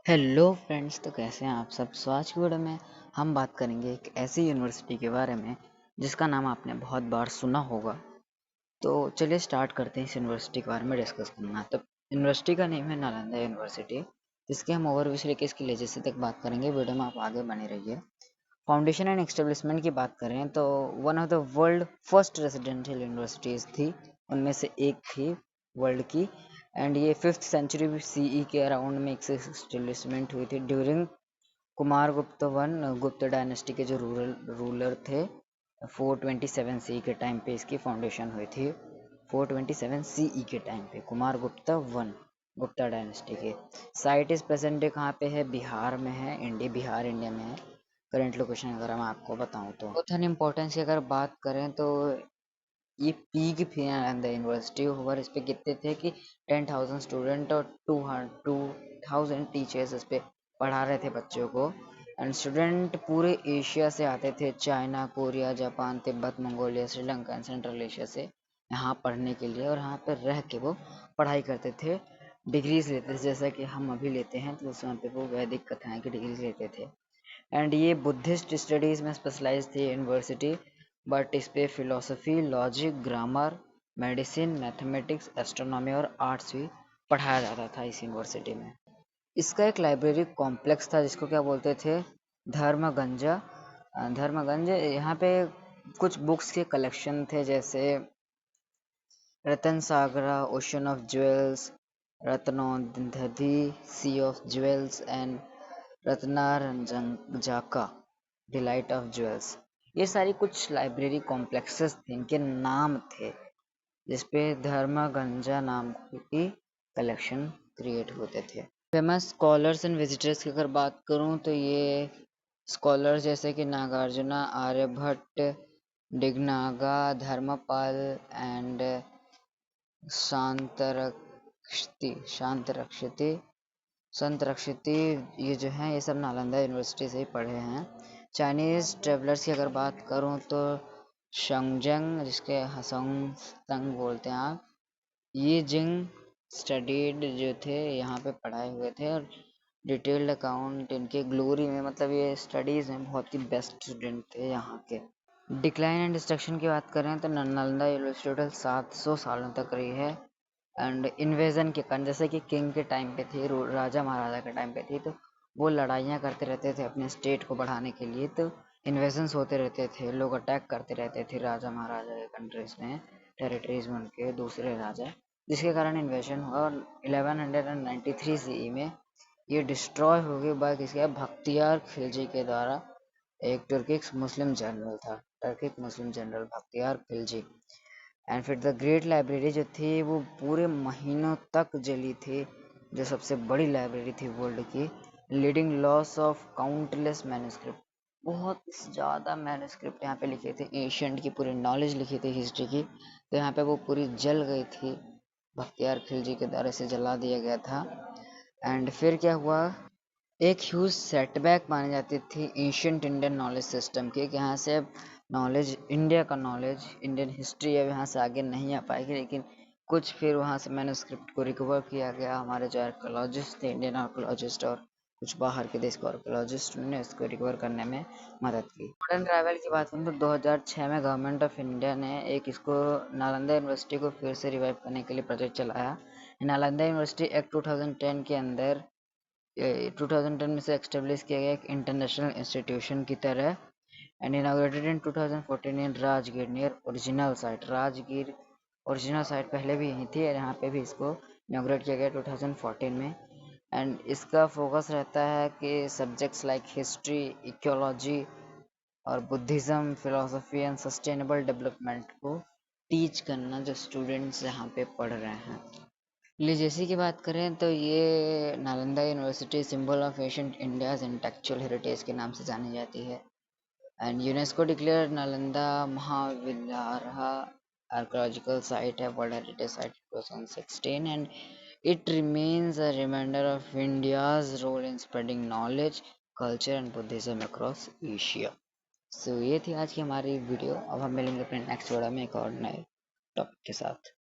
Hello friends, तो कैसे हैं आप सब। सो आज की वीडियो में हम बात करेंगे एक ऐसी यूनिवर्सिटी के बारे में जिसका नाम आपने बहुत बार सुना होगा। तो चलिए स्टार्ट करते हैं इस यूनिवर्सिटी के बारे में डिस्कस करना। तो यूनिवर्सिटी का नेम है नालंदा यूनिवर्सिटी, जिसके हम ओवरव्यू से लेकर इसकी लेजेस तक बात करेंगे। वीडियो में आप आगे बने रहिए। फाउंडेशन एंड एस्टेब्लिशमेंट की बात करें तो one of the world first residential universities थी, उनमें से एक थी वर्ल्ड की। एंड ये 5th सेंचुरी सीई के अराउंड में एक एस्टेब्लिशमेंट हुई थी ड्यूरिंग कुमार गुप्त वन गुप्त डायनेस्टी के जो रूलर थे। 427 सीई के टाइम पे इसकी फाउंडेशन हुई थी। 427 सीई के टाइम पे कुमार गुप्ता वन गुप्ता डायनेस्टी के। साइट इस प्रेजेंट डे कहाँ पे है? बिहार में है, बिहार इंडिया में है। करंट लोकेशन अगर मैं आपको बताऊं तो ग्रोथ एंड इम्पोर्टेंस की अगर बात करें तो ये पीक थी नालंदा यूनिवर्सिटी। ओवर इस पे कितने थे कि 10,000 स्टूडेंट और 2,000 टीचर्स इस पे पढ़ा रहे थे बच्चों को। एंड स्टूडेंट पूरे एशिया से आते थे, China, Korea, Japan, Tibet, Mongolia, Sri Lanka and central Asia से यहाँ पढ़ने के लिए, और यहाँ पर रह के वो पढ़ाई करते थे, डिग्रीज लेते थे जैसा कि हम अभी लेते हैं। तो उस समय पे वो वैदिक कथाएं की डिग्रीज लेते थे। एंड ये बुद्धिस्ट स्टडीज़ में स्पेशलाइज थी यूनिवर्सिटी, बट इस पे philosophy, logic, grammar, medicine, mathematics, astronomy और आर्ट्स भी पढ़ाया जाता था इस यूनिवर्सिटी में। इसका एक लाइब्रेरी कॉम्प्लेक्स था जिसको क्या बोलते थे? धर्मगंजा। धर्मगंज। यहाँ पे कुछ बुक्स के कलेक्शन थे, जैसे Ratan Sagara, ocean of jewels, Ratnodadhi, sea of jewels and Ratnaranjaka, delight of jewels. ये सारी कुछ लाइब्रेरी कॉम्प्लेक्सेस थे, इनके नाम थे, जिसपे धर्मगंजा नाम की कलेक्शन क्रिएट होते थे। फेमस स्कॉलर्स एंड विजिटर्स की अगर बात करूं तो ये स्कॉलर्स जैसे कि नागार्जुना, आर्यभट्ट, डिग्नागा, धर्मपाल एंड शांतरक्षिति, ये जो हैं ये सब नालंदा यूनिवर्सिटी से ही पढ़े हैं। चाइनीज़ ट्रेवलर्स की अगर बात करूं तो शंगजंग, जिसके हसंग बोलते हैं आप, ये जिंग स्टडीड जो थे यहाँ पे पढ़ाए हुए थे, और डिटेल्ड अकाउंट इनके ग्लोरी में, मतलब ये स्टडीज़ में बहुत ही बेस्ट स्टूडेंट थे यहाँ के। डिक्लाइन एंड डिस्ट्रक्शन की बात करें तो नालंदा यूनिवर्सिटी टोटल 700 सालों तक रही है। एंड इन्वेजन के कारण, जैसे कि किंग के टाइम पे थी, राजा महाराजा के टाइम पे थी, तो वो लड़ाइयाँ करते रहते थे अपने स्टेट को बढ़ाने के लिए, तो इन्वेजन्स होते रहते थे, लोग अटैक करते रहते थे राजा महाराजा के कंट्रीज में, टेरिटरीज में उनके, दूसरे राजा, जिसके कारण इन्वेजन हुआ। और 1193 सीई में ये डिस्ट्रॉय हो गई बाय किसके? बख्तियार खिलजी के द्वारा। एक तुर्किक मुस्लिम जनरल था, Turkic Muslim general Bakhtiyar Khilji. And फिर द ग्रेट लाइब्रेरी जो थी वो पूरे महीनों तक जली थी, जो सबसे बड़ी लाइब्रेरी थी वर्ल्ड की, leading loss of countless manuscript. बहुत ज़्यादा मैन्युस्क्रिप्ट यहाँ पे लिखे थे, एशियंट की पूरी नॉलेज लिखी थी हिस्ट्री की, तो यहाँ पे वो पूरी जल गई थी, बख्तियार खिलजी के द्वारा से जला दिया गया था। एंड फिर क्या हुआ? एक ह्यूज सेटबैक मानी जाती थी एशियंट इंडियन नॉलेज सिस्टम की, कि यहाँ से अब नॉलेज, इंडिया का नॉलेज, इंडियन हिस्ट्री अब यहाँ से आगे नहीं आ पाएगी। लेकिन कुछ फिर वहाँ से मैन्युस्क्रिप्ट को रिकवर किया गया, हमारे जो आर्कोलॉजिस्ट थे, इंडियन आर्कोलॉजिस्ट, और कुछ बाहर के देश के आर्कोलॉजिस्ट ने इसको रिकवर करने में मदद की। मॉडर्न ट्रैवल की बात करें तो 2006 में गवर्नमेंट ऑफ इंडिया ने एक इसको नालंदा यूनिवर्सिटी को फिर से रिवाइव करने के लिए प्रोजेक्ट चलाया। नालंदा यूनिवर्सिटी एक्ट 2010 के अंदर 2010 में से एस्टेब्लिश किया गया एक इंटरनेशनल इंस्टीट्यूशन की तरह, and inaugurated in 2014 in Rajgir near original site. Rajgir original site पहले भी यहीं थी, और यहाँ पे भी इसको इनॉग्रेट किया गया 2014 में। एंड इसका फोकस रहता है कि सब्जेक्ट्स लाइक हिस्ट्री, इकोलॉजी और Buddhism, philosophy and sustainable development को टीच करना, जो स्टूडेंट्स यहाँ पे पढ़ रहे हैं। लिजेसी की बात करें तो ये Nalanda university symbol of ancient India's intellectual heritage के नाम से जानी जाती है। And UNESCO declare Nalanda Mahavidyalaya archaeological site है, world heritage site 2016, and it remains a reminder of India's role in spreading knowledge, culture and Buddhism across Asia. So ये थी आज की हमारी वीडियो। अब हम मिलेंगे अपने नेक्स्ट वीडियो में एक और नए टॉपिक के साथ।